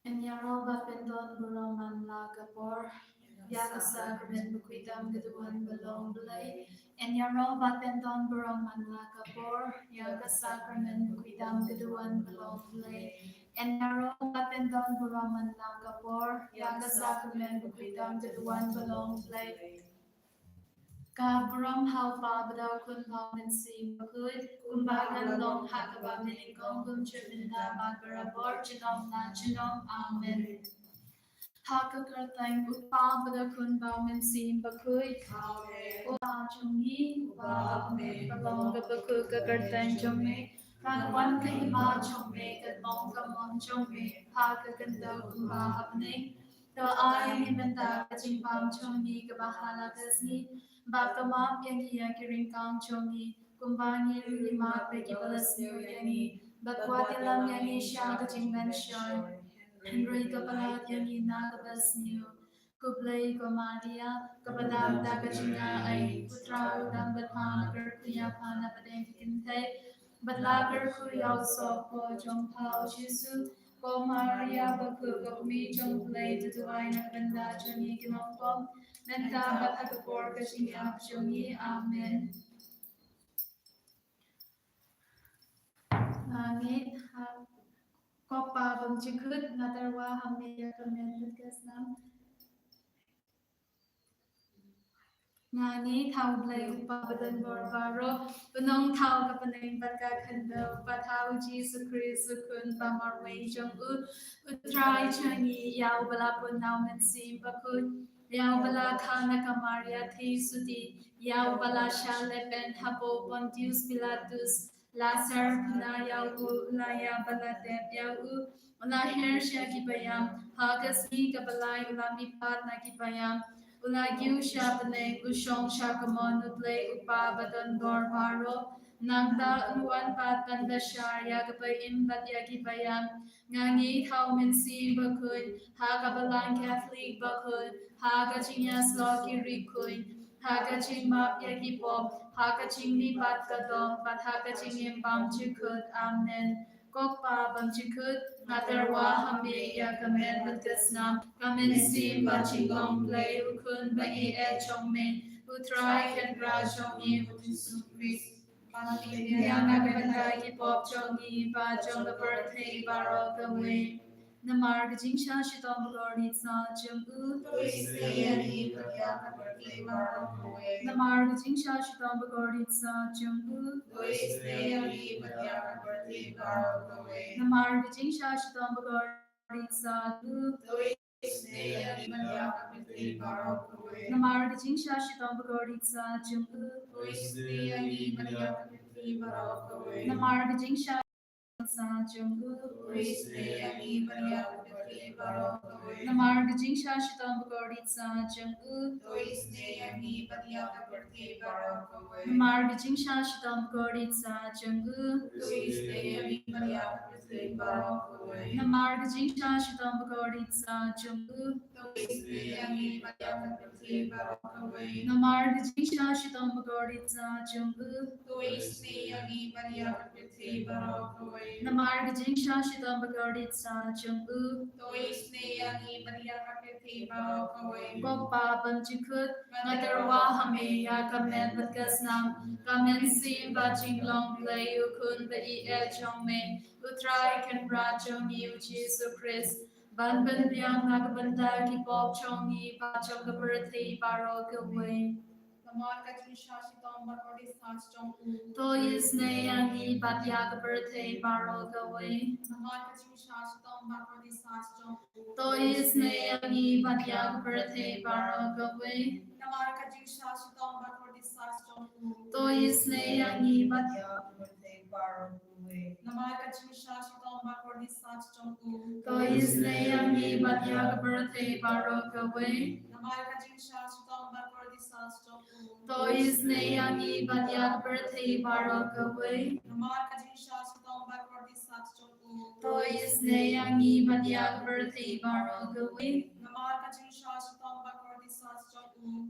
Enyaroba pendon buroman lagapor, yaga sacrament bequidam gaduan belong belay. Enyaroba pendon buroman lagapor, yaga sacrament bequidam gaduan belong belay. Enyaroba pendon buroman lagapor, yaga sacrament bequidam gaduan belong belay. Kabram hau pa badau kun pau min si bakut kumbagan long hakaba miningong kum chiminda magbara bor chinom na chinom amen. Hakakartang upa bada kun pau min si bakut upa chungi upa me balong gabaku kakartang chungi kagwan kahiba chungi katong kamon chungi hakakanda kumba apne to ay ni benda kachimpam chungi kabahala kasni Bakama yangi yakiring kang chongi, kumbani lima peki balas new yangi, bakwatilam yangi shaka jingban shan, Henry kapalat yangi nakabas new, kublay komadia, kapadam takachinga ay, putra udam batpanagar kuya pana padeng kintay, batlagar kuyaw sopo jong pao chisu, ko Maria baku kapmi jong play tutuay nakabanda chongi kinongpom, Nanta batagapor kashingap chongi amen. Ngit kopa bang chikut natarwa hameya kamen kasnam. Ngani thau blai upa badan borbaro punong thau kapaneng batka khanda pathau Jesus Christ kun pamarway jong utrai changi yaw bala punau men sim bakut yaw bala khana kamaria thi suti yaw bala shale ben hapo Pontius Pilatus Lazar puna yaw la ya bala tep yaw la her shaki bayam hagasni kabalai ulami pat na ki bayam Ulagiu shabane ushong shakamon utlay upa badan barbaro nagda unuan pat banda shar yagabay imbat yagibayam ngangi thau min si bakun hagabalan Catholic bakun hagaching sloki rikun hagaching map yagipop hagaching ni pat kadong pat hagaching imbam chikut amen Kokpa bang chikut natarwa hame ya kamen batkasnam kamen sim bachingong play ukun bagi e chongmen utrai kan ra chongi utusu Chris yang nagabanda ki pop chongi ba chong the birthday baro kawe Namar gajing sha shitong lord itsa chungu Namar gajing sha shitong lord itsa chungu Namar gajing sha shitong lord itsa Namar gajing sha shitong lord itsa chungu Namar gajing sha sa chungu Namar gajing sha shitong bagordit sa chungu Namar gajing sha shitong bagordit sa chungu Namar gajing sha shitong bagordit sa chungu Namar gajing sha shitong bagordit sa chungu Namar gajing sha shitong bagordit sa chungu Goppa banchikut nadarwa hame ya kamen batkasnam kamen sim baching long play ukun ba I chongme utrai kan ra chongi Jesus Christ ban ban biang nagbanda ki pop chongi ba chong ka birthday baro kaway To is ne yangi batya ka birthday baro kaway To is ne yangi batya ka birthday baro kaway To is ne yangi batya ka birthday baro To is ne yangi batya ka birthday baro kaway To is ne yangi batya ka birthday baro kaway To is ne yangi batya ka birthday baro kaway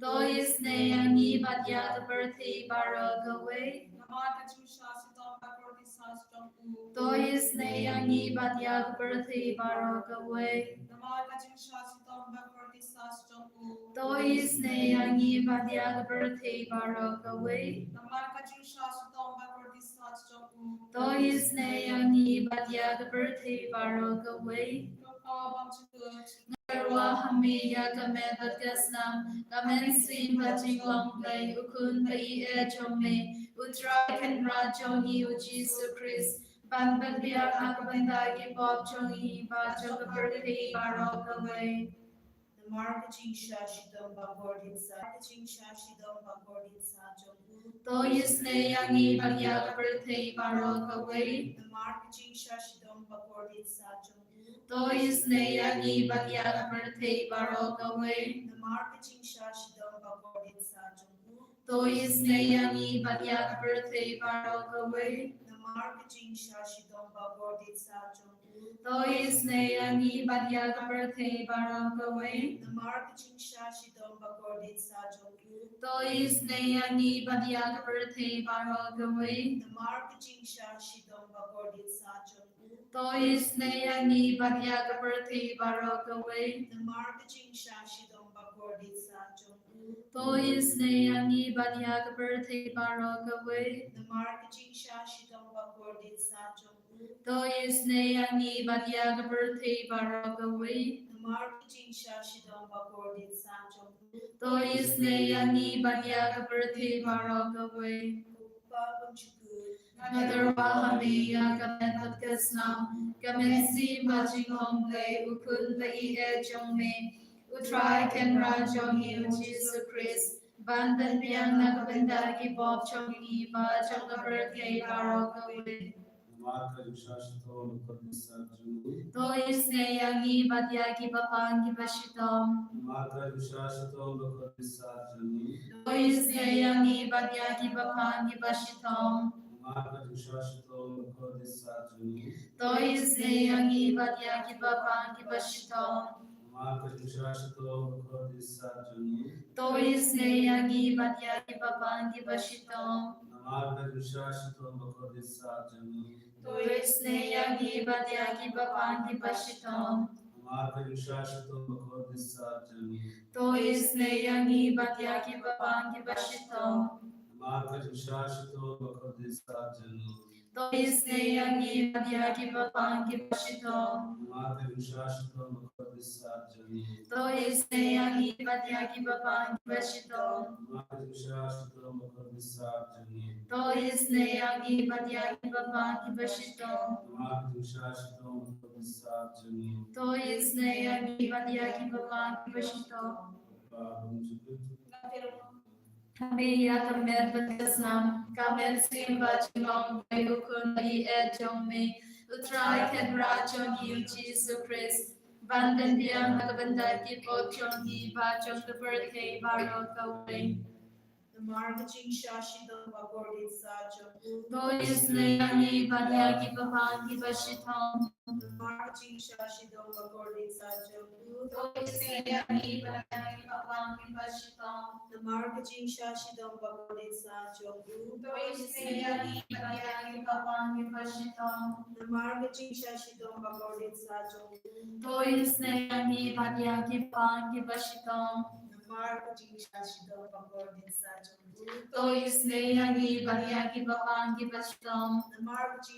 To is ne yangi batya ka birthday baro kaway To is ne yangi badya birthday barok away. To is ne yangi badya birthday barok away. To is ne yangi badya birthday barok away. Garwa hami ya kamen badgasnam kamen sim baching long play ukun pai e chome utra kan rajongi u Jesus Christ ban ban biar akabanda ki pop chongi ba chong birthday barok away. To is ne yangi badya birthday barok away. To is ne yangi badya birthday barok away. To is ne yangi badya birthday barok away. To is ne yangi badya birthday barok away. To is ne yangi badya birthday barok away. To is ne yangi badya birthday barok away. To is ne yangi badya birthday barok away. To is ne yangi badya birthday barok away. To is ne yangi badya birthday barok away. Nadarwa hami ya kamen badgasnam kamen si baching hong play ukun pai e chong me utrai ken rajong yu Jesus Christ bandan biang nakabanda ki pop chong i ba chong ka birthday barok away. To is ne yangi badya ki papang ki bashitom. To is ne yangi badya ki papang ki bashitom. To is ne yangi badya ki papang ki bashitom. To is ne yangi badya ki papang ki bashitom. To is ne yangi badya ki papang ki bashitom. To is ne yangi badya ki papang ki bashitom. To is ne yangi badya ki papang ki bashitom. To is ne yangi badya ki papang ki bashitom. To is ne yangi badya ki papang ki bashitom. To is ne yangi badya ki papang ki bashitom. Kami ya kamen badgasnam kamen sim baching long play ukun pai e chong me utrai ken rajong yu Jesus Christ bandan biang nakabanda ki pop chong hi ba chong the birthday barok away. To is ne yangi badya ki papang ki bashitom. To is ne yangi badya ki papang ki bashitom. To is ne yangi badya ki papang ki bashitom. To is ne yangi badya ki papang ki bashitom. To is ne yangi badya ki papang ki bashitom. To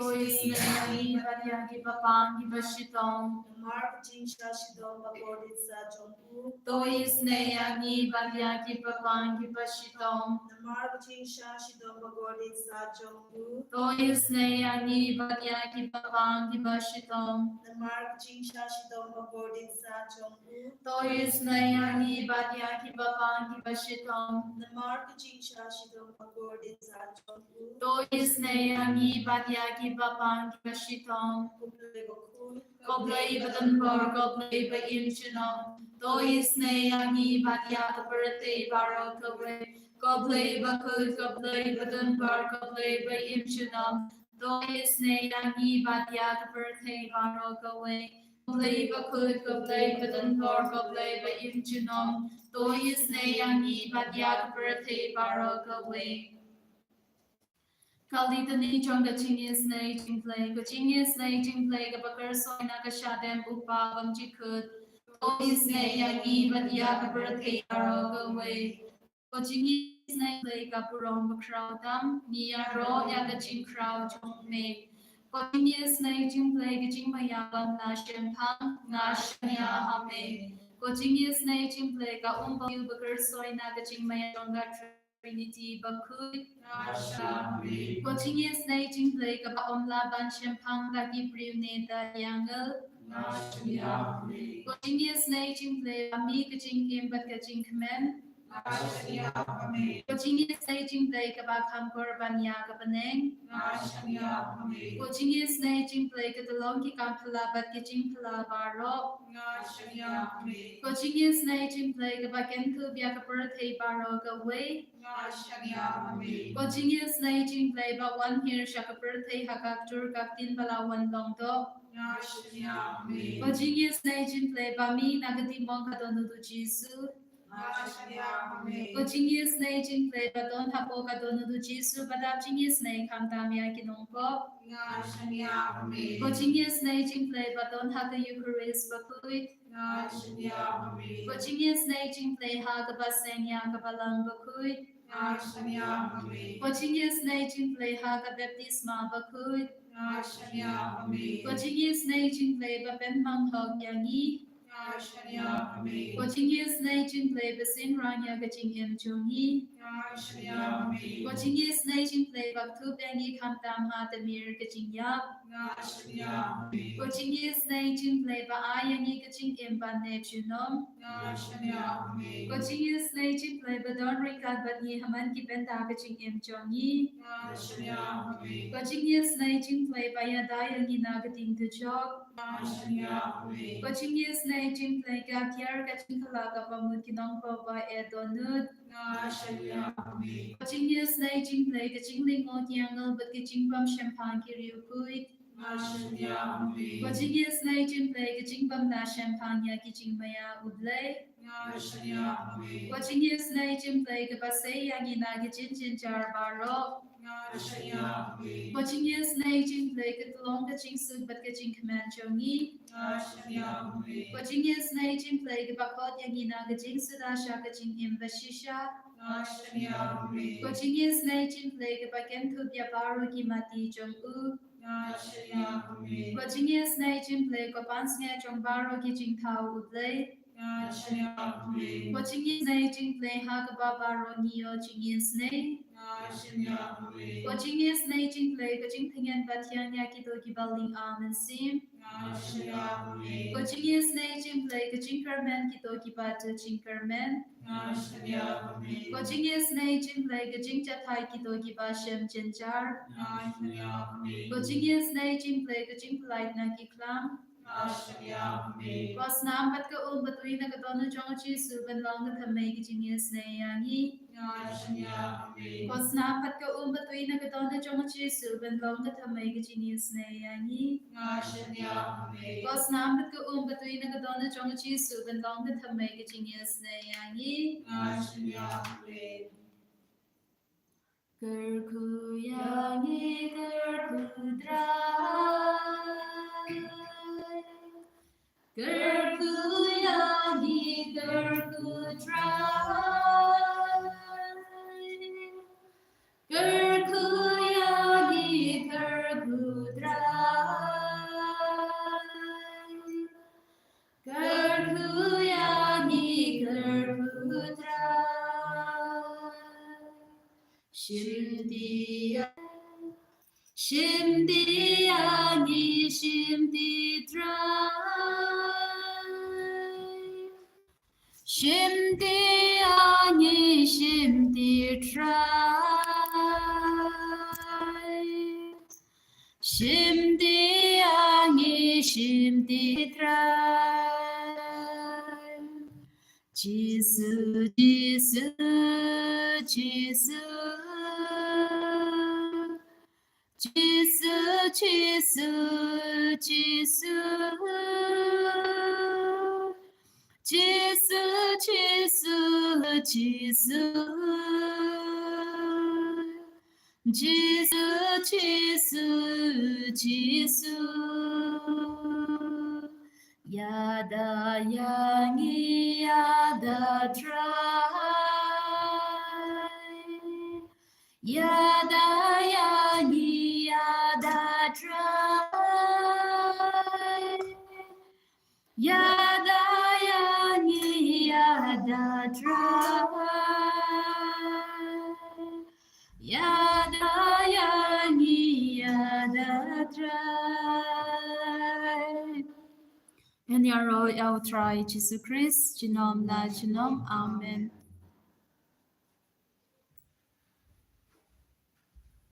is ne yangi badya ki papang ki bashitom. To is ne yangi badya ki papang ki bashitom. To is ne yangi badya ki papang ki bashitom. To is ne yangi badya ki papang ki bashitom. To is ne yangi badya ki papang ki bashitom. Koblay badan bar koblay ba inchinom. To is ne yangi badya ka birthday barok away. Koblay ba kul koblay badan bar koblay ba inchinom. To is ne yangi badya ka birthday barok away. Koblay ba kul koblay badan bar koblay ba inchinom. To is ne yangi badya ka birthday barok away. Kali the Nichong the JIngisynei-blei, the JIngisynei-blei, the Bakar Soina, the Shadam Upa, Jikut, Isnei Yangi, but Yakabur Taro away. JIngisynei-blei, Kapurong Bakrautam, Nia Ro, Yakachin Crow, Chong Me. JIngisynei-blei, the Jingmayabam, Nasham Pang, Nashania Hame. JIngisynei-blei, the Bakar Soina, the Jingmayabam, Trinity Bakut. JIngisynei-blei, the Omla Champang, the Bruneta Yangle. JIngisynei-blei, Ami Kajing but Kajing Command. JIngisynei-blei, the Bakam Korbanya Kabaneng. JIngisynei-blei, the Longi Kampala but Kajing Palabaro. JIngisynei-blei, the Bakenku Biakapurate Baro away. JIngisynei-blei, but one here Shakapurate Hakaktur Kaktin Balawan Longdo. JIngisynei-blei, Bami Nagati Monkadonu Jisu. JIngisynei-blei, Badon Hapo Kadonu Jisu, Badab JIngisynei Kantamia Kinongko. JIngisynei-blei, Badon Haka Eucharist Bakuit. JIngisynei-blei, Hagabaseng Yagabalang Bakuit. JIngisynei-blei, Haga Baptisma Bakuit. JIngisynei-blei, Baben Manghog Yangi. JIngisynei-blei, Basin Ranya Gajing Jongi. JIngisynei-blei, Baktub Yangi Kantam Hatamir Gajing Yap. JIngisynei-blei, Baayangi Gajing Bane Junom. JIngisynei-blei, Badon Rikat Bani Haman Kibenda Gajing Jongi. JIngisynei-blei, Bayadayangi Nagating Tujok. JIngisynei-blei, Gakiar Gajing Kalaga Pamut Kinong Papa Edonut. JIngisynei-blei, Gajing Lingot Yangal but Gajing Bam Champagne Kiriukuit. JIngisynei-blei, Gajing Bam Na Champagne Gajing Maya Udlei. JIngisynei-blei, Gabasei Yangi Nagajin Jinjar Baro. JIngisynei-blei, Gatlong Gajing Sud but Gajing Command Jongi. JIngisynei-blei, Gabakot Yangi Nagajing Sudasha Gajing Imbashisha. JIngisynei-blei, Gabaken Kubya Baru Gimati Jong-u. JIngisynei-blei, Gabansnga Jong Baro Gijing Tau Udlei. JIngisynei-blei, Hagaba Baro Neo JIngisynei. JIngisynei-blei, Gajing Pingan Batian Yakito Gibaling Amen Sim. JIngisynei-blei, Gajing Kerman Kito Gibata Jinkerman. JIngisynei-blei, Gajing Jatai Kito Gibashem Jinjar. JIngisynei-blei, Gajing Polite Naki Klam. Nam Bat Ka Batui Nagadonu Jongachi Suban Longa Tamay JIngisynei Yangi. Nam Bat Ka Batui Nagadonu Jongachi Suban Longa Tamay JIngisynei Yangi. Nam Bat Ka Batui Nagadonu Jongachi Suban Longa Tamay JIngisynei Yangi. Gerku Yangi Gerku Drai. Gerku Yangi Gerku Drai. Gerku Yangi Gerku Drai. Gerku Yangi Gerku Drai. Shimdi Yangi Shimdi Drai. Shimdi Yangi Shimdi Drai. Shimdi Yangi Shimdi Drai. Jisu Jisu Jisu Jisu Jisu Jisu Jisu Jisu Jisu Jesus, Jesus, Jesus. Yada yangi yada dry. Yada yangi yada dry. Yada yangi yada dry. Yada yangi yada dry. And your royal try Jesus Christ, Genome la Genome, Amen.